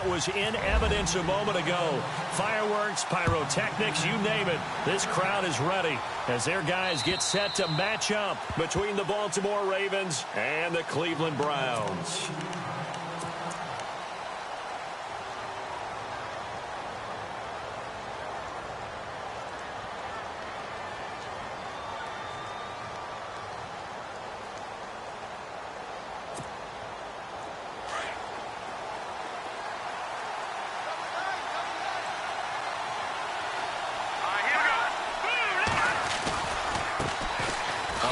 that was in evidence a moment ago. Fireworks, pyrotechnics, you name it. This crowd is ready as their guys get set to match up between the Baltimore Ravens and the Cleveland Browns.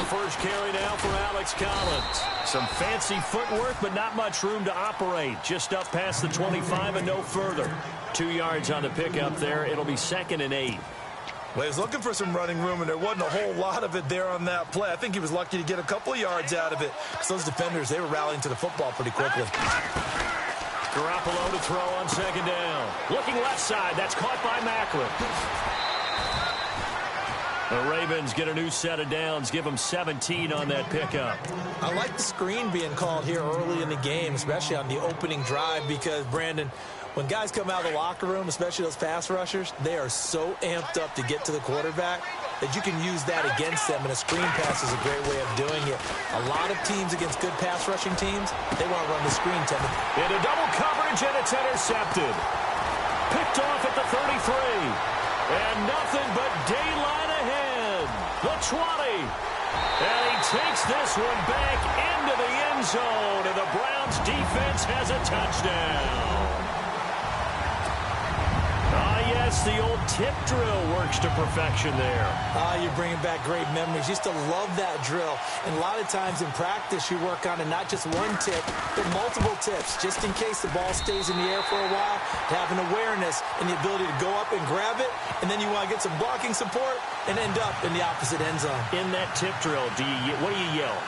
First carry now for Alex Collins. Some fancy footwork, but not much room to operate. Just up past the 25 and no further. 2 yards on the pickup there. It'll be 2nd and 8. Well, he was looking for some running room, and there wasn't a whole lot of it there on that play. I think he was lucky to get a couple of yards out of it. Because those defenders, they were rallying to the football pretty quickly. Garoppolo to throw on 2nd down. Looking left side. That's caught by Macklin. The Ravens get a new set of downs, give them 17 on that pickup. I like the screen being called here early in the game, especially on the opening drive, because, Brandon, when guys come out of the locker room, especially those pass rushers, they are so amped up to get to the quarterback that you can use that against them, and a screen pass is a great way of doing it. A lot of teams against good pass rushing teams, they want to run the screen, Timothy. Into double coverage, and it's intercepted. Picked off at the 33. And nothing but daylight ahead. The 20. And he takes this one back into the end zone. And the Browns defense has a touchdown. Yes, the old tip drill works to perfection there. You're bringing back great memories. Used to love that drill. And a lot of times in practice, you work on it not just one tip, but multiple tips, just in case the ball stays in the air for a while, to have an awareness and the ability to go up and grab it, and then you want to get some blocking support and end up in the opposite end zone. In that tip drill, what do you yell?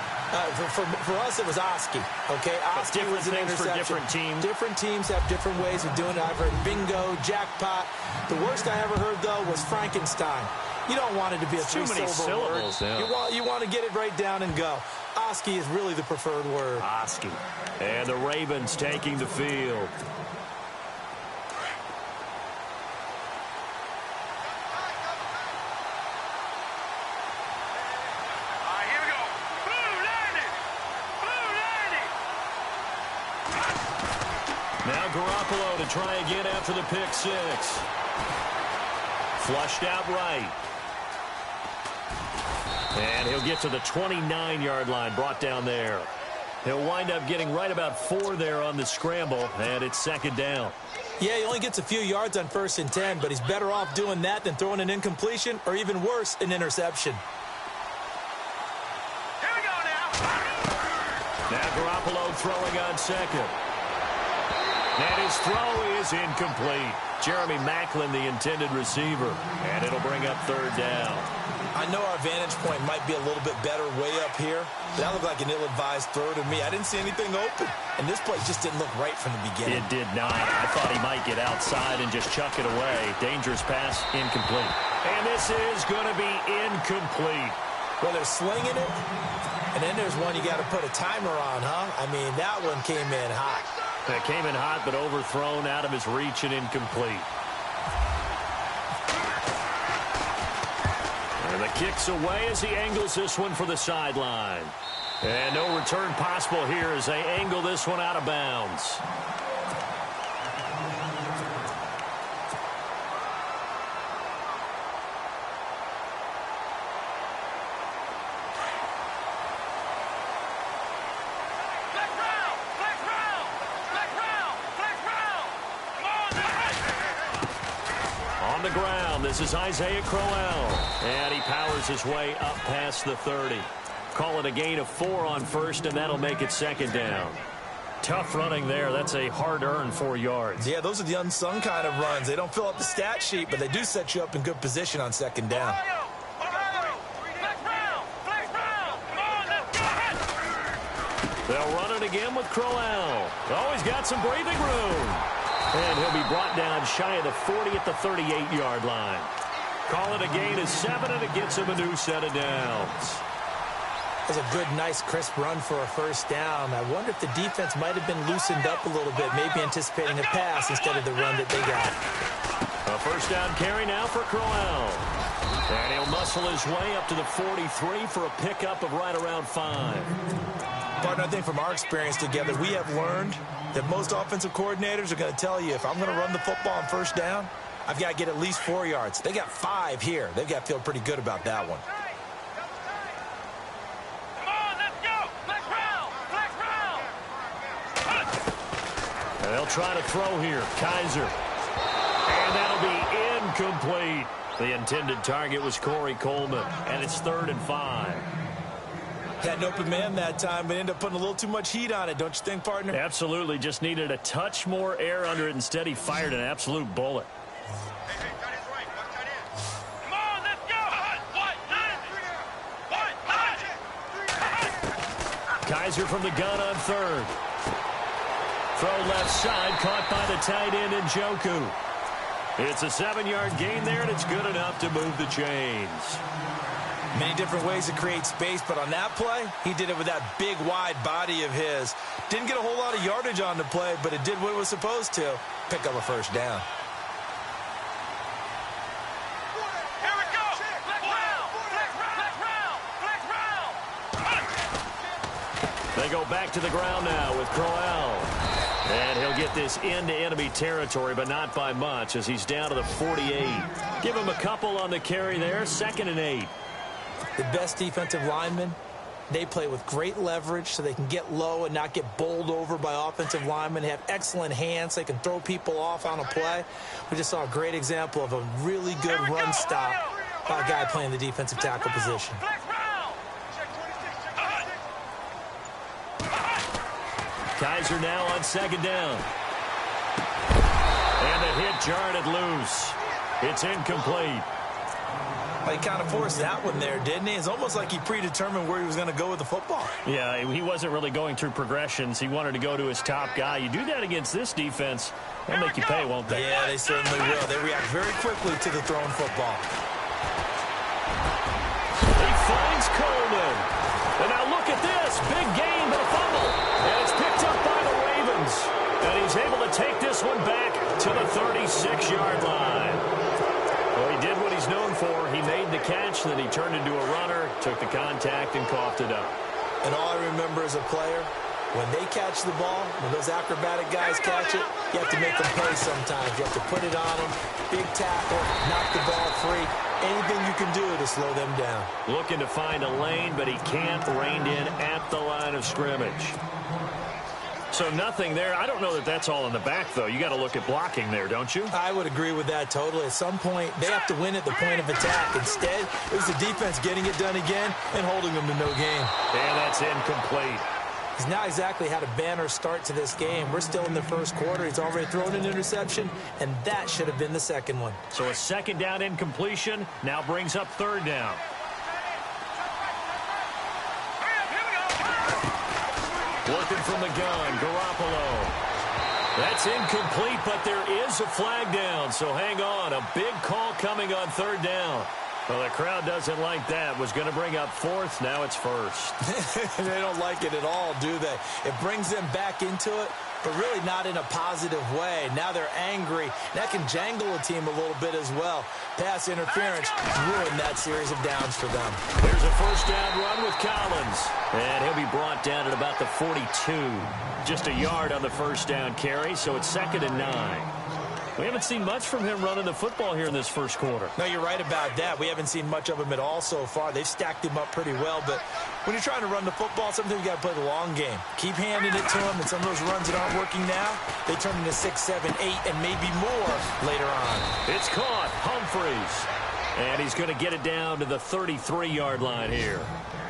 For us, it was Oski. Okay, Oski was an interception. For different teams. Different teams have different ways of doing it. I've heard bingo, jackpot. The worst I ever heard, though, was Frankenstein. You don't want it to be a three-syllable word. Yeah. You want to get it right down and go. Oski is really the preferred word. Oski. And the Ravens taking the field. Now Garoppolo to try again after the pick six. Flushed out right. And he'll get to the 29-yard line, brought down there. He'll wind up getting right about 4 there on the scramble, and it's 2nd down. Yeah, he only gets a few yards on 1st and 10, but he's better off doing that than throwing an incompletion or even worse, an interception. Here we go now. Now Garoppolo throwing on 2nd. And his throw is incomplete. Jeremy Macklin, the intended receiver. And it'll bring up 3rd down. I know our vantage point might be a little bit better way up here, but that looked like an ill-advised throw to me. I didn't see anything open, and this play just didn't look right from the beginning. It did not. I thought he might get outside and just chuck it away. Dangerous pass, incomplete. And this is going to be incomplete. Well, they're slinging it, and then there's one you got to put a timer on, huh? I mean, that one came in hot. That came in hot, but overthrown, out of his reach, and incomplete. And the kick's away as he angles this one for the sideline. And no return possible here as they angle this one out of bounds. This is Isaiah Crowell, and he powers his way up past the 30. Call it a gain of 4 on 1st, and that'll make it 2nd down. Tough running there. That's a hard-earned 4 yards. Yeah, those are the unsung kind of runs. They don't fill up the stat sheet, but they do set you up in good position on 2nd down. They'll run it again with Crowell. Oh, he's got some breathing room. And he'll be brought down shy of the 40 at the 38-yard line. Call it a gain of 7, and it gets him a new set of downs. That's a good, nice, crisp run for a first down. I wonder if the defense might have been loosened up a little bit, maybe anticipating a pass instead of the run that they got. A first down carry now for Crowell. And he'll muscle his way up to the 43 for a pickup of right around 5. Partner, I think from our experience together, we have learned that most offensive coordinators are going to tell you, if I'm going to run the football on first down, I've got to get at least 4 yards. They got 5 here. They've got to feel pretty good about that one. And they'll try to throw here. Kaiser. And that'll be incomplete. The intended target was Corey Coleman. And it's 3rd and 5. Had an open man that time, but ended up putting a little too much heat on it, don't you think, partner? Absolutely. Just needed a touch more air under it. Instead, he fired an absolute bullet. Kaiser from the gun on 3rd. Throw left side, caught by the tight end Njoku. It's a 7-yard gain there, and it's good enough to move the chains. Many different ways to create space, but on that play, he did it with that big, wide body of his. Didn't get a whole lot of yardage on the play, but it did what it was supposed to. Pick up a first down. They go back to the ground now with Crowell. And he'll get this into enemy territory, but not by much, as he's down to the 48. Give him a couple on the carry there, 2nd and 8. The best defensive linemen, they play with great leverage so they can get low and not get bowled over by offensive linemen. They have excellent hands. They can throw people off on a play. We just saw a great example of a really good run stop by a guy playing the defensive tackle position. Kaiser now on 2nd down. And the hit jarred it loose. It's incomplete. He kind of forced that one there, didn't he? It's almost like he predetermined where he was going to go with the football. Yeah, he wasn't really going through progressions. He wanted to go to his top guy. You do that against this defense, they'll make you pay, won't they? Yeah, they certainly will. They react very quickly to the thrown football. He finds Coleman. And now look at this. Big gain, but a fumble. And it's picked up by the Ravens. And he's able to take this one back to the 36-yard line. Well, he did what he's known for. He made the catch, then he turned into a runner, took the contact, and coughed it up. And all I remember as a player, when they catch the ball, when those acrobatic guys catch it, you have to make them pay sometimes. You have to put it on them, big tackle, knock the ball free. Anything you can do to slow them down. Looking to find a lane, but he can't, reined in at the line of scrimmage. So nothing there. I don't know that that's all in the back, though. You got to look at blocking there, don't you? I would agree with that totally. At some point, they have to win at the point of attack. Instead, it was the defense getting it done again and holding them to no gain. And that's incomplete. He's not exactly had a banner start to this game. We're still in the first quarter. He's already thrown an interception, and that should have been the second one. So a 2nd down incompletion now brings up 3rd down. Working from the gun, Garoppolo. That's incomplete, but there is a flag down, so hang on. A big call coming on 3rd down. Well, the crowd doesn't like that. Was going to bring up 4th. Now it's 1st. They don't like it at all, do they? It brings them back into it, but really not in a positive way. Now they're angry. That can jangle a team a little bit as well. Pass interference ruined that series of downs for them. There's a first down run with Collins. And he'll be brought down at about the 42. Just a yard on the first down carry, so it's 2nd and 9. We haven't seen much from him running the football here in this first quarter. No, you're right about that. We haven't seen much of him at all so far. They've stacked him up pretty well, but when you're trying to run the football, sometimes you got to play the long game. Keep handing it to him, and some of those runs that aren't working now, they turn into 6, 7, 8, and maybe more later on. It's caught. Humphreys. And he's going to get it down to the 33-yard line here.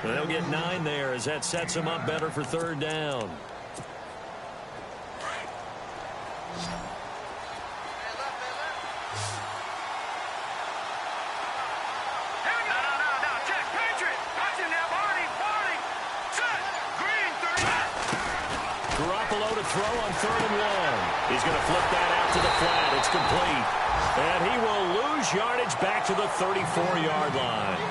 And they'll get 9 there as that sets him up better for 3rd down. Garoppolo to throw on 3rd and 1. He's going to flip that out to the flat. It's complete. And he will lose yardage back to the 34-yard line.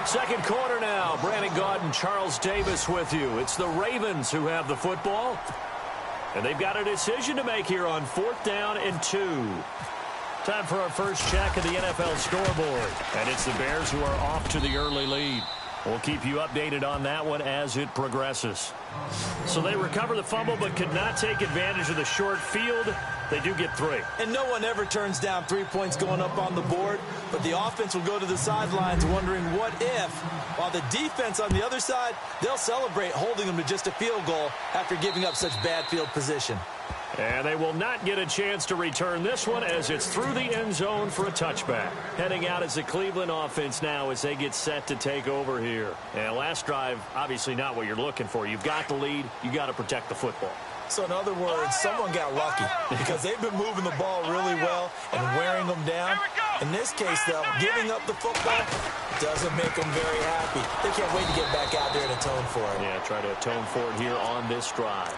Second quarter now. Brandon Gaud and Charles Davis with you. It's the Ravens who have the football. And they've got a decision to make here on 4th down and 2. Time for our first check of the NFL scoreboard. And it's the Bears who are off to the early lead. We'll keep you updated on that one as it progresses. So they recover the fumble but could not take advantage of the short field. They do get 3. And no one ever turns down 3 points going up on the board, but the offense will go to the sidelines wondering what if, while the defense on the other side, they'll celebrate holding them to just a field goal after giving up such bad field position. And they will not get a chance to return this one as it's through the end zone for a touchback. Heading out is the Cleveland offense now as they get set to take over here. And last drive, obviously not what you're looking for. You've got the lead. You've got to protect the football. So in other words, someone got lucky because they've been moving the ball really well and wearing them down. In this case, though, giving up the football doesn't make them very happy. They can't wait to get back out there and atone for it. Yeah, try to atone for it here on this drive.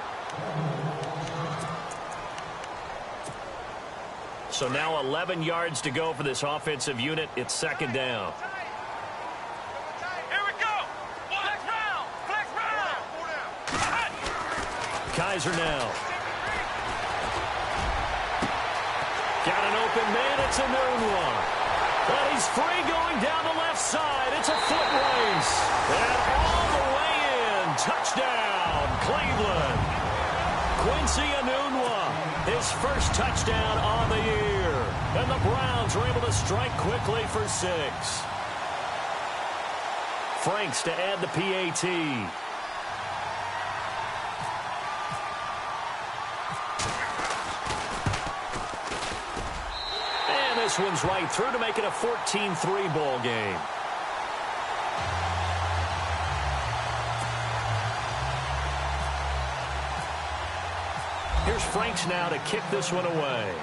So now 11 yards to go for this offensive unit. It's second down. Here we go. Flex round. Flex round. Kaiser now. Got an open man. It's a noon one. But he's free going down the left side. It's a foot race. And all the way in. Touchdown, Cleveland. Quincy Enunwa, his first touchdown on the year. And the Browns are able to strike quickly for 6. Franks to add the PAT. And this one's right through to make it a 14-3 ball game. Here's Franks now to kick this one away.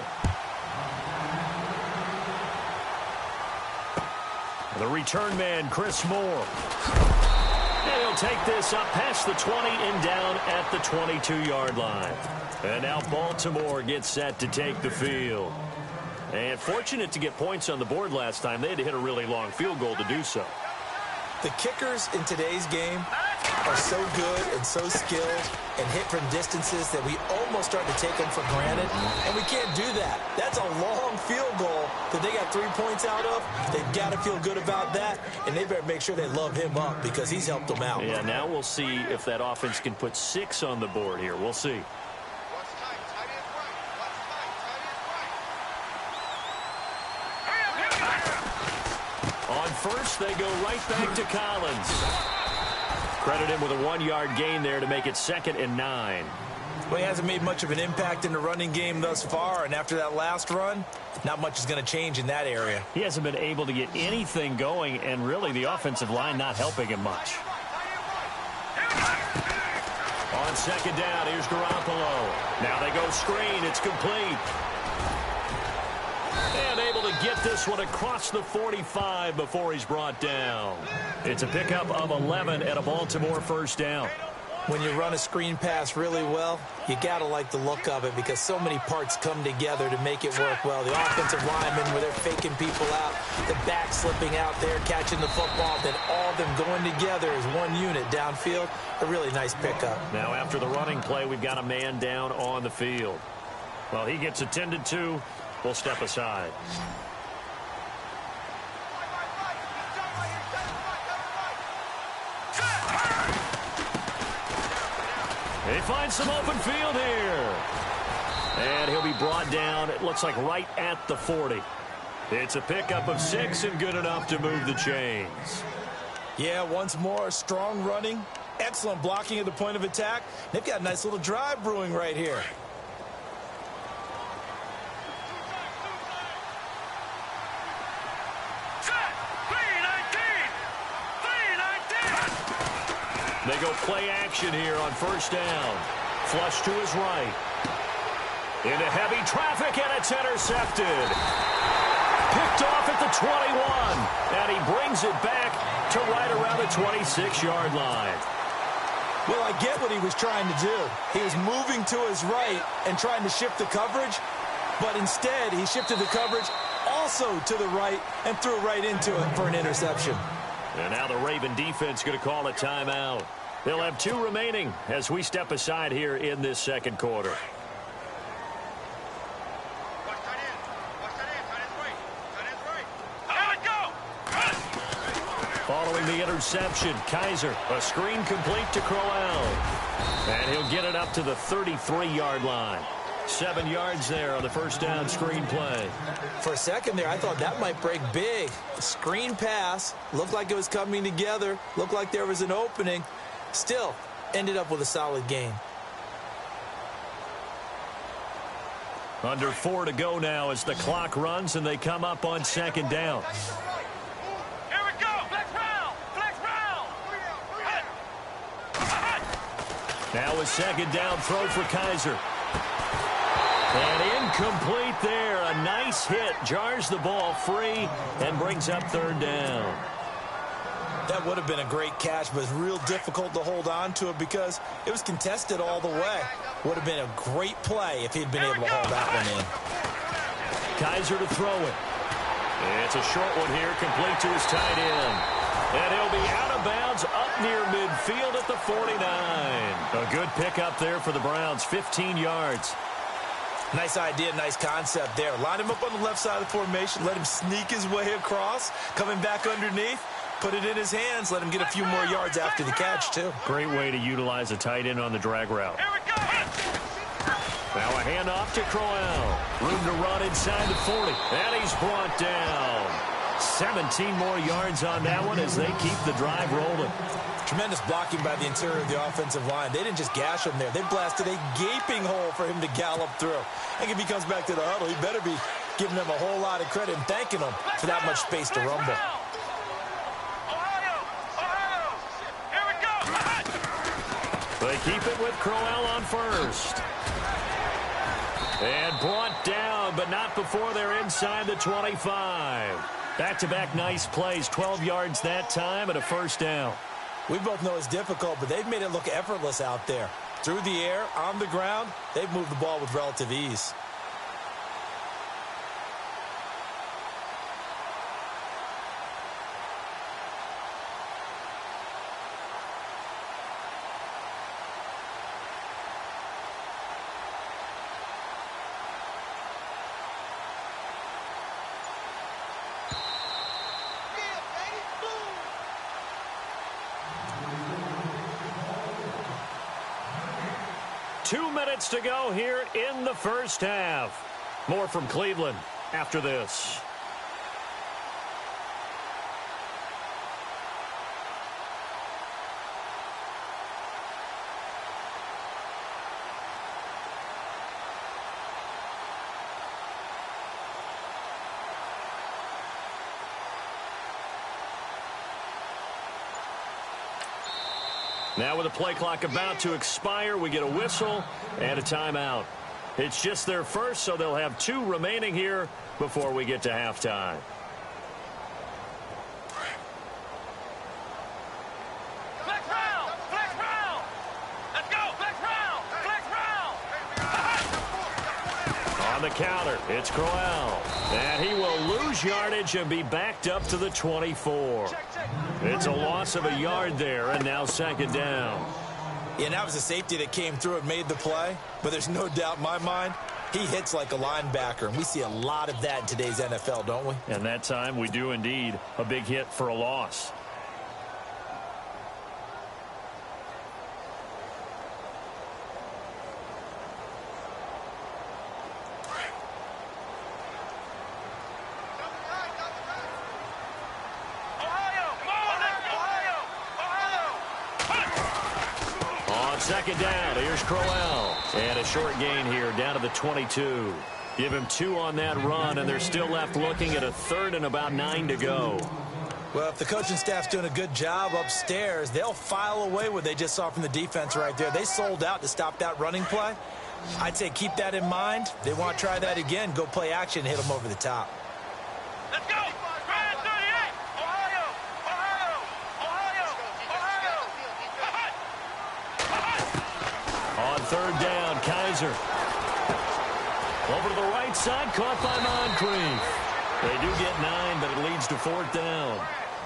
The return man, Chris Moore. And he'll take this up past the 20 and down at the 22-yard line. And now Baltimore gets set to take the field. And fortunate to get points on the board last time. They had to hit a really long field goal to do so. The kickers in today's game are so good and so skilled and hit from distances that we almost start to take them for granted, and we can't do that. That's a long field goal that they got 3 points out of. They've got to feel good about that, and they better make sure they love him up because he's helped them out. Yeah, now we'll see if that offense can put 6 on the board here. We'll see. On first, they go right back to Collins. Credit him with a 1-yard gain there to make it 2nd and 9. Well, he hasn't made much of an impact in the running game thus far, and after that last run, not much is going to change in that area. He hasn't been able to get anything going, and really the offensive line not helping him much. On second down, here's Garoppolo. Now they go screen. It's complete. And able to get this one across the 45 before he's brought down. It's a pickup of 11 and a Baltimore first down. When you run a screen pass really well, you got to like the look of it because so many parts come together to make it work well. The offensive linemen, where they're faking people out, the back slipping out there, catching the football, then all of them going together as one unit downfield. A really nice pickup. Now after the running play, we've got a man down on the field. Well, he gets attended to. We'll step aside. He finds some open field here. And he'll be brought down, it looks like right at the 40. It's a pickup of 6 and good enough to move the chains. Yeah, once more, strong running, excellent blocking at the point of attack. They've got a nice little drive brewing right here. They go play action here on first down. Flush to his right. Into heavy traffic, and it's intercepted. Picked off at the 21. And he brings it back to right around the 26-yard line. Well, I get what he was trying to do. He was moving to his right and trying to shift the coverage. But instead, he shifted the coverage also to the right and threw right into it for an interception. And now the Raven defense going to call a timeout. They'll have 2 remaining as we step aside here in this second quarter. Following the interception, Kaiser, a screen complete to Crowell. And he'll get it up to the 33-yard line. 7 yards there on the first down screen play. For a second there, I thought that might break big. Screen pass, looked like it was coming together, looked like there was an opening. Still, ended up with a solid gain. Under 4 to go now as the clock runs and they come up on second down. Here we go. Flex round. Flex round. Now a second down throw for Kaiser. And incomplete there. A nice hit. Jars the ball free and brings up third down. That would have been a great catch, but it's real difficult to hold on to it because it was contested all the way. Would have been a great play if he'd been able to hold that one in. Kaiser to throw it. It's a short one here, complete to his tight end. And he'll be out of bounds up near midfield at the 49. A good pickup there for the Browns, 15 yards. Nice idea, nice concept there. Line him up on the left side of the formation, let him sneak his way across, coming back underneath, put it in his hands, let him get a few more yards after the catch, too. Great way to utilize a tight end on the drag route. Here we go. Now a handoff to Crowell. Room to run inside the 40. And he's brought down. 17 more yards on that one as they keep the drive rolling. Tremendous blocking by the interior of the offensive line. They didn't just gash him there. They blasted a gaping hole for him to gallop through. I think if he comes back to the huddle, he better be giving them a whole lot of credit and thanking them for that much space to rumble. Here we go. They keep it with Crowell on first. And brought down, but not before they're inside the 25. Back-to-back nice plays, 12 yards that time and a first down. We both know it's difficult, but they've made it look effortless out there. Through the air, on the ground, they've moved the ball with relative ease. To go here in the first half. More from Cleveland after this. Now with the play clock about to expire, we get a whistle and a timeout. It's just their first, so they'll have 2 remaining here before we get to halftime. Flex round. Flex round. Let's go. Flex round. Flex round. On the counter, it's Crowell. And he will lose yardage and be backed up to the 24. It's a loss of a yard there, and now second down. Yeah, and that was a safety that came through and made the play. But there's no doubt in my mind, he hits like a linebacker. And we see a lot of that in today's NFL, don't we? And that time, we do indeed. A big hit for a loss. Second down, here's Crowell. And a short gain here down to the 22. Give him 2 on that run, and they're still left looking at a third and about 9 to go. Well, if the coaching staff's doing a good job upstairs, they'll file away what they just saw from the defense right there. They sold out to stop that running play. I'd say keep that in mind. They want to try that again. Go play action and hit them over the top. Let's go. Grand 38. Ohio. Ohio. Ohio. Ohio. On third down, Kaiser. Over to the right side, caught by Moncrief. They do get 9, but it leads to fourth down.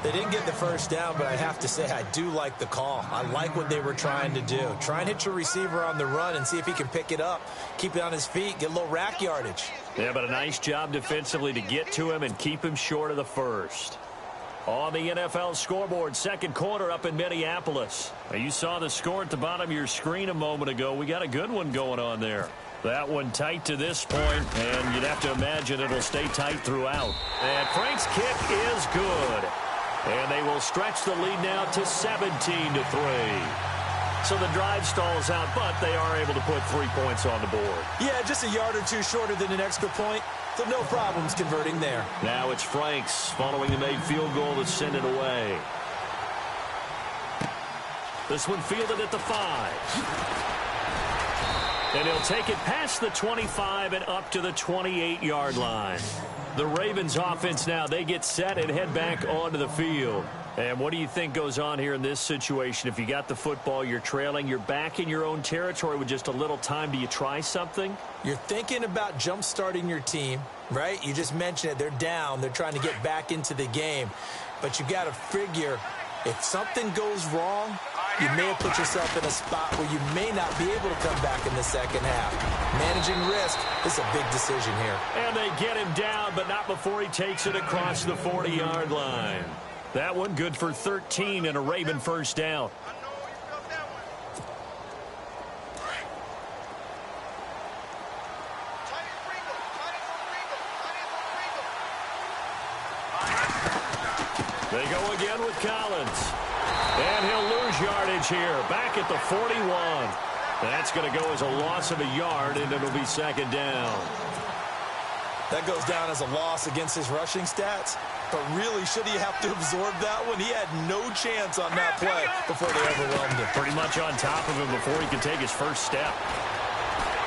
They didn't get the first down, but I have to say I do like the call. I like what they were trying to do. Try and hit your receiver on the run and see if he can pick it up, keep it on his feet, get a little rack yardage. Yeah, but a nice job defensively to get to him and keep him short of the first. On the NFL scoreboard, second quarter up in Minneapolis. Now, you saw the score at the bottom of your screen a moment ago. We got a good one going on there. That one tight to this point, and you'd have to imagine it'll stay tight throughout. And Frank's kick is good. And they will stretch the lead now to 17-3. So the drive stalls out, but they are able to put 3 points on the board. Yeah, just a yard or two shorter than an extra point, so no problems converting there. Now it's Franks following the made field goal to send it away. This one fielded at the 5. And he'll take it past the 25 and up to the 28-yard line. The Ravens offense now, they get set and head back onto the field. And what do you think goes on here in this situation? If you got the football, you're trailing, you're back in your own territory with just a little time. Do you try something? You're thinking about jump-starting your team, right? You just mentioned it. They're down. They're trying to get back into the game. But you got to figure if something goes wrong, you may have put yourself in a spot where you may not be able to come back in the second half. Managing risk is a big decision here. And they get him down, but not before he takes it across the 40-yard line. That one good for 13 and a Raven first down. They go again with Collins. And he'll lose yardage here. Back at the 41. That's going to go as a loss of a yard, and it'll be second down. That goes down as a loss against his rushing stats. But really, should he have to absorb that one? He had no chance on that play before they overwhelmed him. Pretty much on top of him before he could take his first step.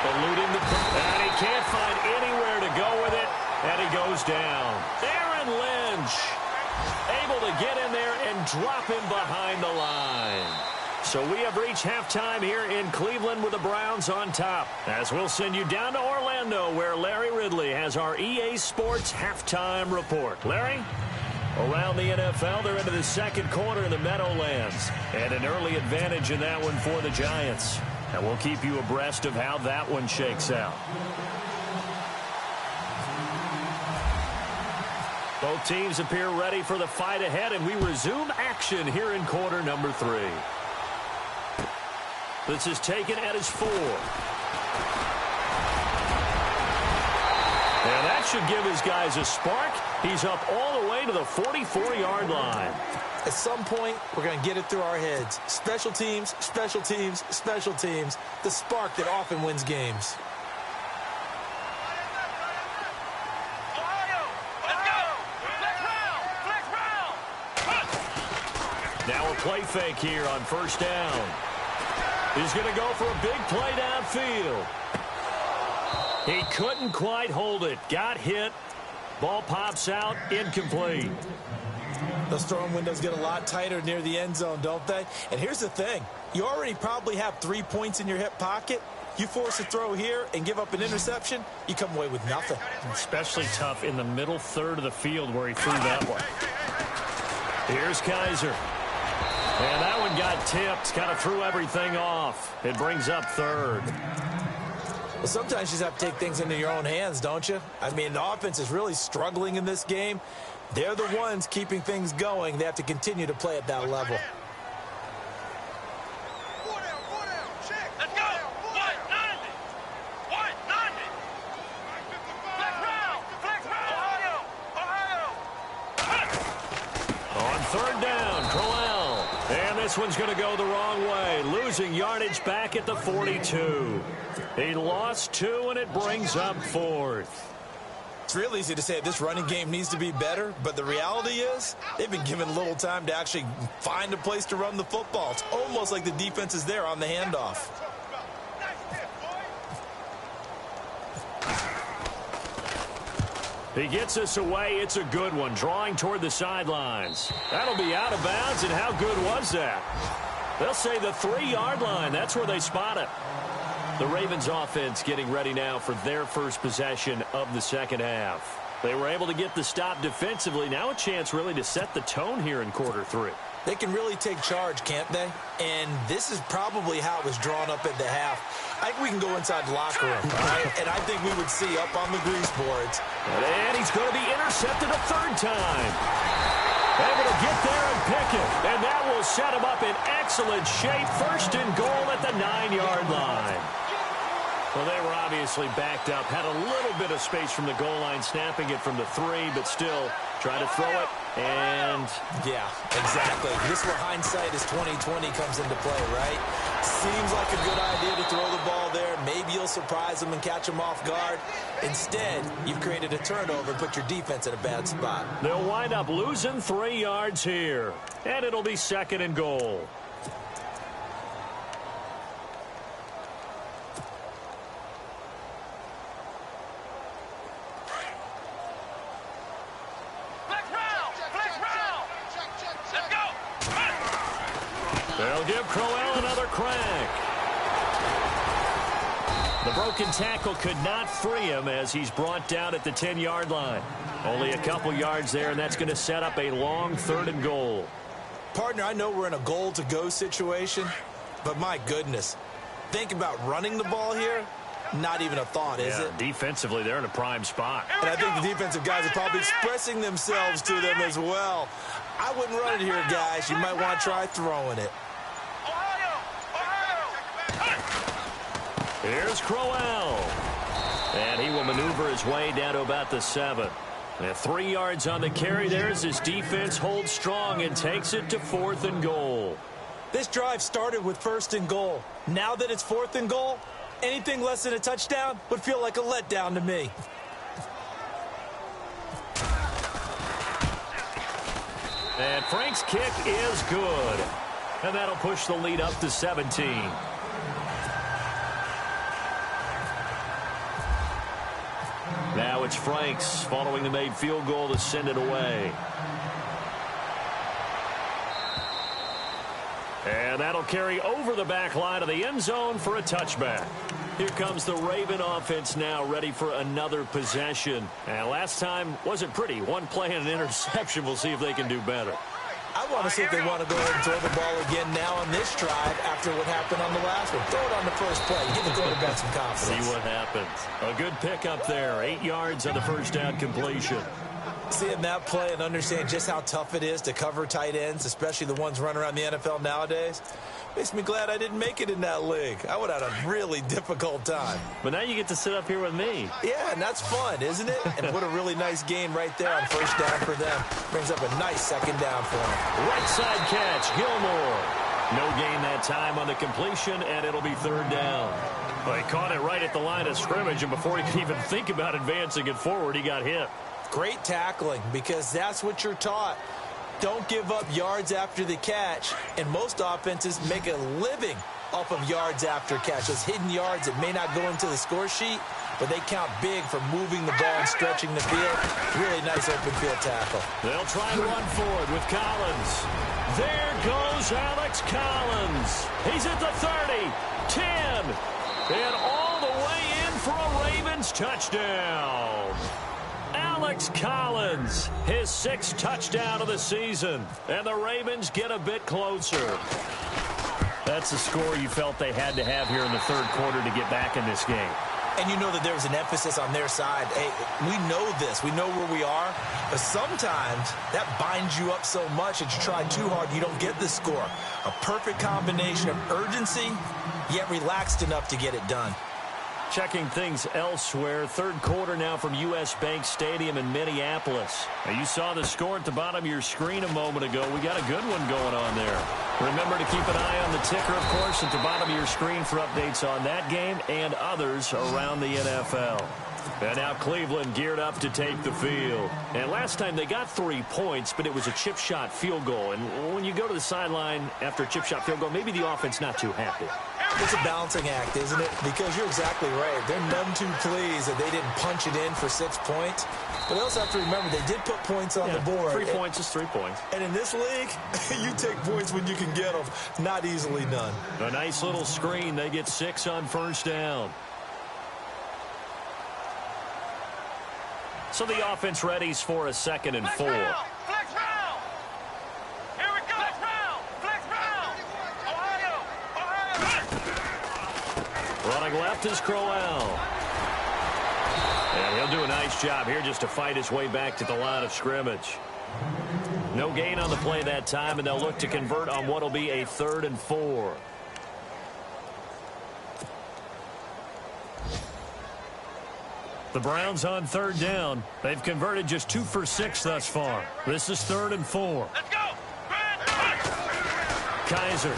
Eluding the... And he can't find anywhere to go with it. And he goes down. Aaron Lynch able to get in there and drop him behind the line. So we have reached halftime here in Cleveland with the Browns on top. As we'll send you down to Orlando where Larry Ridley has our EA Sports halftime report. Larry? Around the NFL, they're into the second quarter in the Meadowlands. And an early advantage in that one for the Giants. And we'll keep you abreast of how that one shakes out. Both teams appear ready for the fight ahead, and we resume action here in quarter number 3. This is taken at his 4. And that should give his guys a spark. He's up all the way to the 44-yard line. At some point, we're going to get it through our heads. Special teams, special teams, special teams. The spark that often wins games. Now a play fake here on first down. He's going to go for a big play downfield. He couldn't quite hold it. Got hit. Ball pops out. Incomplete. Those throwing windows get a lot tighter near the end zone, don't they? And here's the thing. You already probably have 3 points in your hip pocket. You force a throw here and give up an interception, you come away with nothing. Especially tough in the middle third of the field where he threw that one. Here's Kaiser. And that one got tipped. Kind of threw everything off. It brings up third. Well, sometimes you just have to take things into your own hands, don't you? I mean, the offense is really struggling in this game. They're the ones keeping things going. They have to continue to play at that level. Let's go. 190. 190. Flex round. Ohio. On third down, Crowell. And this one's going to go the wrong way. Losing yardage back at the 42. He lost 2, and it brings up 4th. It's real easy to say this running game needs to be better, but the reality is they've been given little time to actually find a place to run the football. It's almost like the defense is there on the handoff. He gets us away. It's a good one. Drawing toward the sidelines. That'll be out of bounds, and how good was that? They'll say the 3-yard line. That's where they spot it. The Ravens offense getting ready now for their first possession of the second half. They were able to get the stop defensively. Now a chance really to set the tone here in quarter 3. They can really take charge, can't they? And this is probably how it was drawn up at the half. I think we can go inside the locker room, all right? And I think we would see up on the grease boards. And he's going to be intercepted a third time. Able to get there and pick it. And that will set him up in excellent shape. First and goal at the 9-yard line. Well, they were obviously backed up. Had a little bit of space from the goal line, snapping it from the 3, but still try to throw it. And yeah, exactly. This is where hindsight is 20/20 comes into play, right? Seems like a good idea to throw the ball there. Maybe you'll surprise them and catch them off guard. Instead, you've created a turnover and put your defense in a bad spot. They'll wind up losing 3 yards here. And it'll be second and goal. They'll give Crowell another crack. The broken tackle could not free him as he's brought down at the 10-yard line. Only a couple yards there, and that's going to set up a long 3rd and goal. Partner, I know we're in a goal-to-go situation, but my goodness, think about running the ball here. Not even a thought, is it? Defensively, they're in a prime spot. And I think the defensive guys are probably expressing themselves to them as well. I wouldn't run it here, guys. You might want to try throwing it. Here's Crowell. And he will maneuver his way down to about the 7. And 3 yards on the carry there as his defense holds strong and takes it to 4th and goal. This drive started with 1st and goal. Now that it's 4th and goal, anything less than a touchdown would feel like a letdown to me. And Frank's kick is good. And that'll push the lead up to 17. Now it's Franks following the made field goal to send it away. And that'll carry over the back line of the end zone for a touchback. Here comes the Raven offense now, ready for another possession. And last time wasn't pretty. One play and an interception. We'll see if they can do better. I want to see if they want to go ahead and throw the ball again now on this drive after what happened on the last one. Throw it on the first play. Give the quarterback some confidence. See what happens. A good pickup there. 8 yards on the first down completion. Seeing that play and understand just how tough it is to cover tight ends, especially the ones running around the NFL nowadays, makes me glad I didn't make it in that league. I would have had a really difficult time. But now you get to sit up here with me. Yeah, and that's fun, isn't it? And what a really nice gain right there on first down for them. Brings up a nice second down for them. Right side catch, Gilmore. No gain that time on the completion, and it'll be 3rd down. Well, he caught it right at the line of scrimmage, and before he could even think about advancing it forward, he got hit. Great tackling, because that's what you're taught. Don't give up yards after the catch, and most offenses make a living off of yards after catch. Those hidden yards that may not go into the score sheet, but they count big for moving the ball and stretching the field. Really nice open field tackle. They'll try and run forward with Collins. There goes Alex Collins. He's at the 30, 10, and all the way in for a Ravens touchdown. Alex Collins, his 6th touchdown of the season, and the Ravens get a bit closer. That's the score you felt they had to have here in the 3rd quarter to get back in this game. And you know that there's an emphasis on their side. Hey, we know this. We know where we are. But sometimes that binds you up so much that you try too hard, you don't get the score. A perfect combination of urgency, yet relaxed enough to get it done. Checking things elsewhere. 3rd quarter now from U.S. Bank Stadium in Minneapolis. Now, you saw the score at the bottom of your screen a moment ago. We got a good one going on there. Remember to keep an eye on the ticker, of course, at the bottom of your screen for updates on that game and others around the NFL. And now Cleveland geared up to take the field. And last time they got 3 points, but it was a chip shot field goal. And when you go to the sideline after a chip shot field goal, maybe the offense not too happy. It's a balancing act, isn't it? Because you're exactly right. They're none too pleased that they didn't punch it in for 6 points. But they also have to remember they did put points on the board. 3 points is 3 points. And in this league, you take points when you can get them. Not easily done. A nice little screen. They get 6 on first down. So the offense readies for a 2nd and 4. Flex round. Here we go. Flex round. Flex round. Ohio. Running left is Crowell. And he'll do a nice job here just to fight his way back to the line of scrimmage. No gain on the play that time, and they'll look to convert on what will be a 3rd and 4. The Browns on 3rd down. They've converted just 2 for 6 thus far. This is 3rd and 4. Let's go. Kaiser.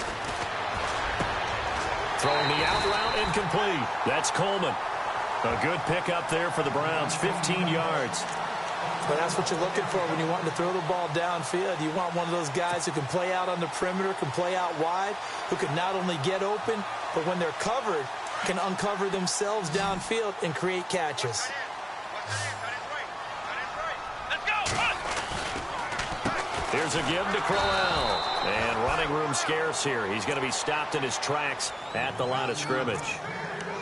Throwing the out route incomplete. That's Coleman. A good pickup there for the Browns, 15 yards. But that's what you're looking for when you want to throw the ball downfield. You want one of those guys who can play out on the perimeter, can play out wide, who can not only get open, but when they're covered, can uncover themselves downfield and create catches. Here's a give to Crowell. And running room scarce here. He's going to be stopped in his tracks at the line of scrimmage.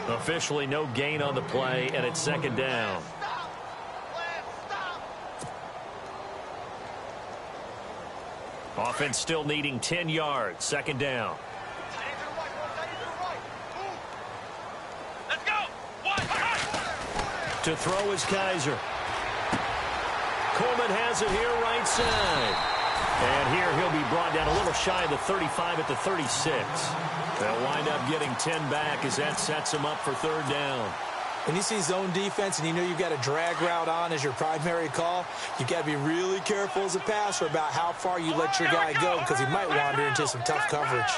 Officially no gain on the play, and it's 2nd down. Offense still needing 10 yards. 2nd down. Let's go. To throw is Kaiser. Coleman has it here right side. And here he'll be brought down a little shy of the 35 at the 36. They'll wind up getting 10 back as that sets them up for 3rd down. When you see zone defense and you know you've got a drag route on as your primary call, you've got to be really careful as a passer about how far you let your guy go because he might wander into some tough coverage.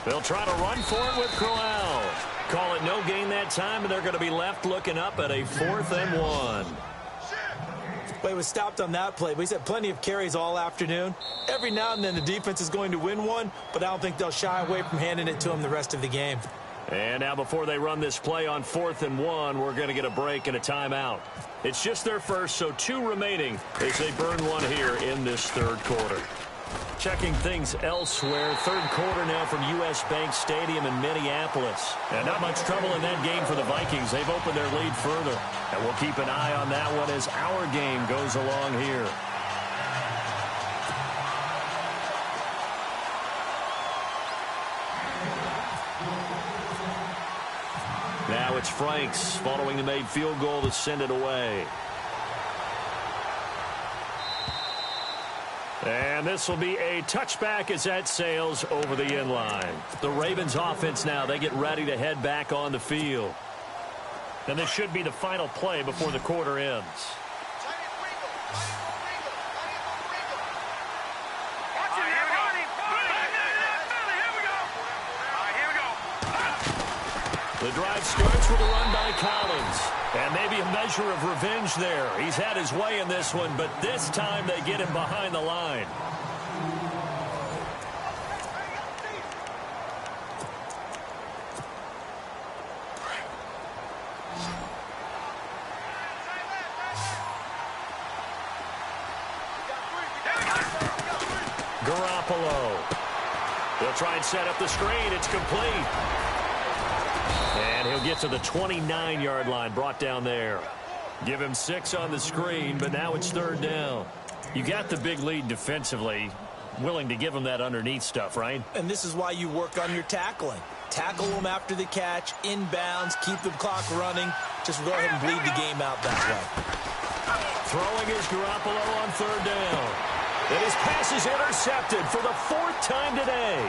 They'll try to run for it with Crowell. Call it no gain that time, and they're going to be left looking up at a 4th and 1. Well, he was stopped on that play, but he's had plenty of carries all afternoon. Every now and then the defense is going to win one, but I don't think they'll shy away from handing it to him the rest of the game. And now before they run this play on 4th and 1, we're going to get a break and a timeout. It's just their first, so 2 remaining as they burn one here in this 3rd quarter. Checking things elsewhere. 3rd quarter now from U.S. Bank Stadium in Minneapolis. And not much trouble in that game for the Vikings. They've opened their lead further. And we'll keep an eye on that one as our game goes along here. Now it's Franks following the made field goal to send it away. And this will be a touchback as that sails over the end line. The Ravens offense now, they get ready to head back on the field. And this should be the final play before the quarter ends. The drive starts with a run by Collins. And maybe a measure of revenge there. He's had his way in this one, but this time they get him behind the line. Garoppolo. They'll try and set up the screen. It's complete. And he'll get to the 29-yard line, brought down there. Give him 6 on the screen, but now it's 3rd down. You got the big lead defensively, willing to give him that underneath stuff, right? And this is why you work on your tackling. Tackle them after the catch, inbounds, keep the clock running. Just go ahead and bleed the game out that way. Throwing is Garoppolo on 3rd down. And his pass is intercepted for the 4th time today.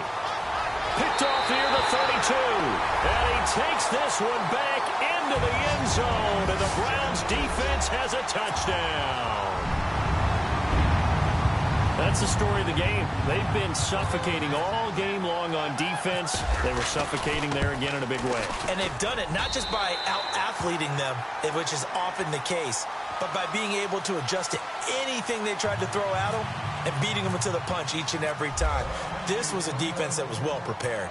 Picked off near the 32. And he takes this one back into the end zone. And the Browns defense has a touchdown. That's the story of the game. They've been suffocating all game long on defense. They were suffocating there again in a big way. And they've done it not just by out-athleting them, which is often the case, but by being able to adjust to anything they tried to throw at them and beating them to the punch each and every time. This was a defense that was well prepared.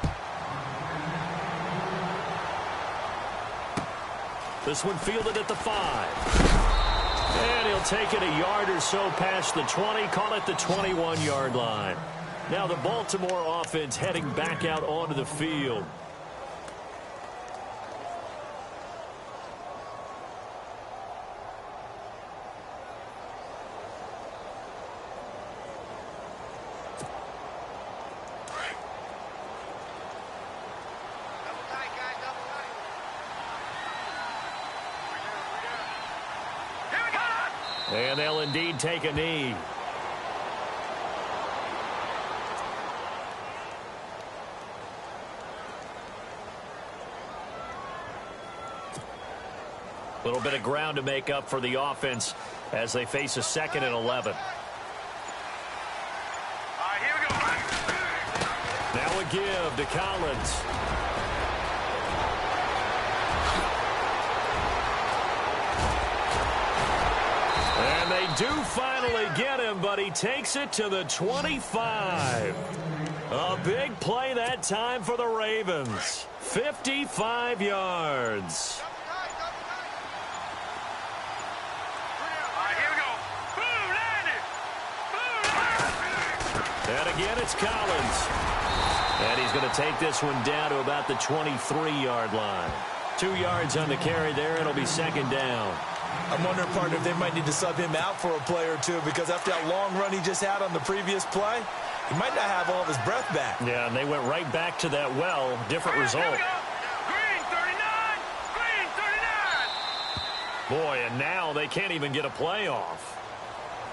This one fielded at the 5. And he'll take it a yard or so past the 20, call it the 21-yard line. Now the Baltimore offense heading back out onto the field. And they'll indeed take a knee. A little bit of ground to make up for the offense as they face a 2nd and 11. Here we go. Now a give to Collins. And they do finally get him, but he takes it to the 25. A big play that time for the Ravens. 55 yards. Here we go. Boom, landed. Boom, And again, it's Collins. And he's going to take this one down to about the 23-yard line. 2 yards on the carry there. It'll be 2nd down. I'm wondering, partner, if they might need to sub him out for a play or two, because after that long run he just had on the previous play, he might not have all of his breath back. Yeah, and they went right back to that well. Different result. Green 39. Green 39. Boy, and now they can't even get a play off.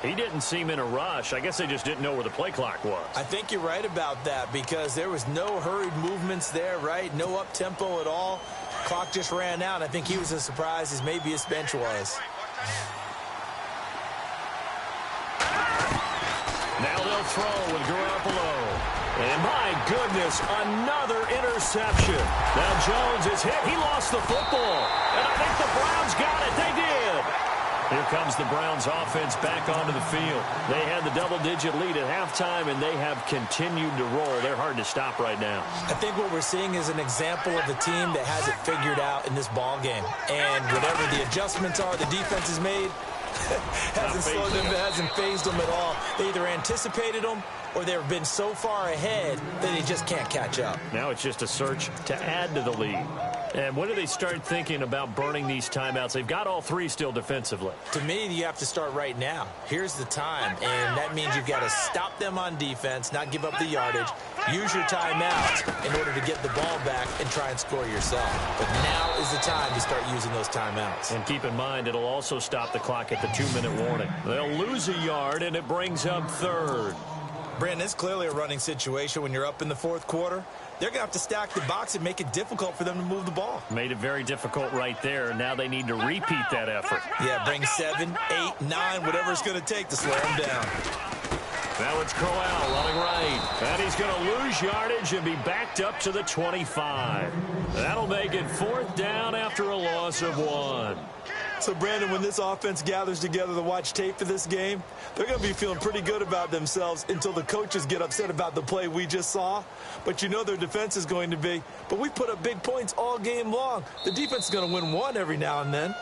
He didn't seem in a rush. I guess they just didn't know where the play clock was. I think you're right about that, because there was no hurried movements there, right? No up-tempo at all. Clock just ran out. I think he was as surprised as maybe his bench was. Now they'll throw with Garoppolo. And my goodness, another interception. Now Jones is hit. He lost the football. And I think the Browns got it. They did. Here comes the Browns offense back onto the field. They had the double-digit lead at halftime, and they have continued to roll. They're hard to stop right now. I think what we're seeing is an example of a team that has it figured out in this ball game. And whatever the adjustments are the defense has made, hasn't slowed them, hasn't phased them at all. They either anticipated them or they've been so far ahead that they just can't catch up. Now it's just a search to add to the lead. And when do they start thinking about burning these timeouts? They've got all 3 still defensively. To me, you have to start right now. Here's the time, and that means you've got to stop them on defense, not give up the yardage, use your timeouts in order to get the ball back and try and score yourself. But now is the time to start using those timeouts. And keep in mind, it'll also stop the clock at the 2-minute warning. They'll lose a yard, and it brings up 3rd. Brandon, it's clearly a running situation when you're up in the 4th quarter. They're going to have to stack the box and make it difficult for them to move the ball. Made it very difficult right there. Now they need to repeat that effort. Yeah, bring 7, 8, 9, whatever it's going to take to slow them down. Now it's Crowell running right. And he's going to lose yardage and be backed up to the 25. That'll make it 4th down after a loss of 1. So, Brandon, when this offense gathers together to watch tape for this game, they're going to be feeling pretty good about themselves until the coaches get upset about the play we just saw. But you know their defense is going to be, but we put up big points all game long. The defense is going to win one every now and then.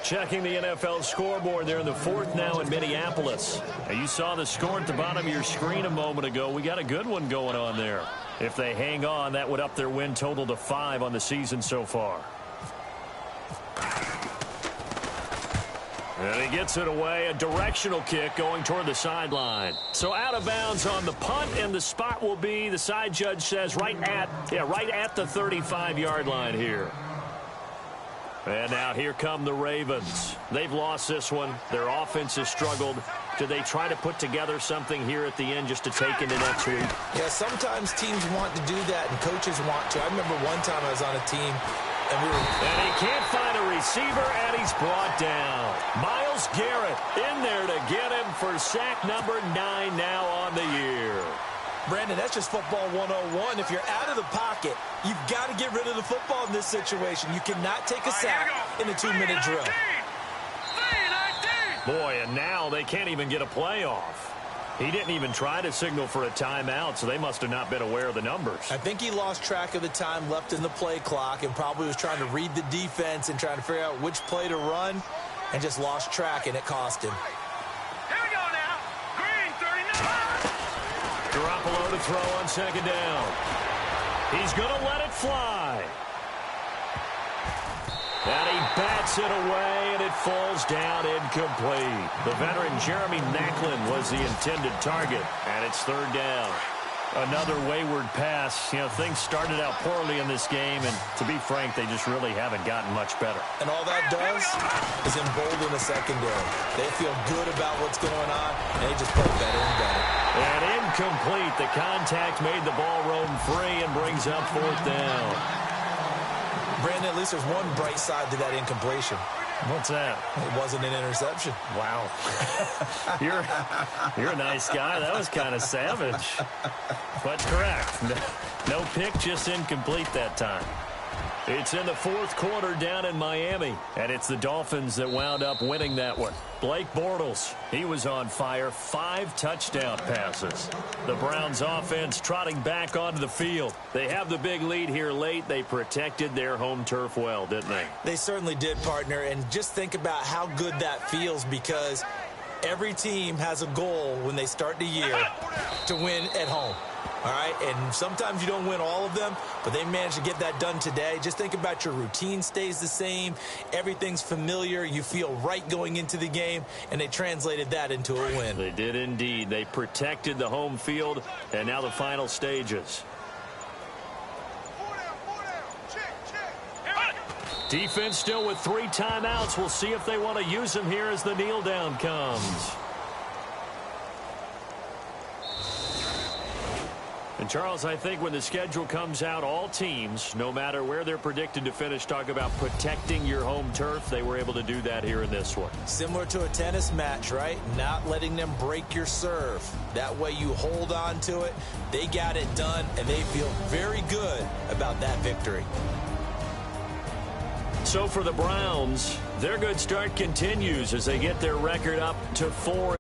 Checking the NFL scoreboard there in the 4th now in Minneapolis. Now, you saw the score at the bottom of your screen a moment ago. We got a good one going on there. If they hang on, that would up their win total to 5 on the season so far. And he gets it away, a directional kick going toward the sideline. So out of bounds on the punt, and the spot will be, the side judge says, right at the 35-yard line here. And now here come the Ravens. They've lost this one. Their offense has struggled. Do they try to put together something here at the end just to take into next week? Yeah, sometimes teams want to do that, and coaches want to. I remember one time I was on a team, and he can't find a receiver, and he's brought down. Myles Garrett in there to get him for sack number 9 now on the year. Brandon, that's just football 101. If you're out of the pocket, you've got to get rid of the football in this situation. You cannot take a sack in a 2-minute drill. Boy, and now they can't even get a play off. He didn't even try to signal for a timeout, so they must have not been aware of the numbers. I think he lost track of the time left in the play clock and probably was trying to read the defense and trying to figure out which play to run and just lost track, and it cost him. Here we go now. Green 39. Garoppolo to throw on 2nd down. He's going to let it fly. And he bats it away, and it falls down incomplete. The veteran Jeremy Maclin was the intended target, and it's 3rd down. Another wayward pass. You know, things started out poorly in this game, and to be frank, they just really haven't gotten much better. And all that does is embolden the secondary. They feel good about what's going on, and they just play better and better. And incomplete. The contact made the ball roam free and brings up 4th down. Brandon, at least there's one bright side to that incompletion. What's that? It wasn't an interception. Wow. You're a nice guy. That was kind of savage. But correct. No pick, just incomplete that time. It's in the 4th quarter down in Miami, and it's the Dolphins that wound up winning that one. Blake Bortles, he was on fire, 5 touchdown passes. The Browns offense trotting back onto the field. They have the big lead here late. They protected their home turf well, didn't they? They certainly did, partner, and just think about how good that feels because every team has a goal when they start the year to win at home. All right, and sometimes you don't win all of them, but they managed to get that done today. Just think about your routine stays the same. Everything's familiar. You feel right going into the game, and they translated that into a win. They did indeed. They protected the home field, and now the final stages. Defense still with 3 timeouts. We'll see if they want to use them here as the kneel down comes. And, Charles, I think when the schedule comes out, all teams, no matter where they're predicted to finish, talk about protecting your home turf. They were able to do that here in this one. Similar to a tennis match, right? Not letting them break your serve. That way you hold on to it. They got it done, and they feel very good about that victory. So for the Browns, their good start continues as they get their record up to 4.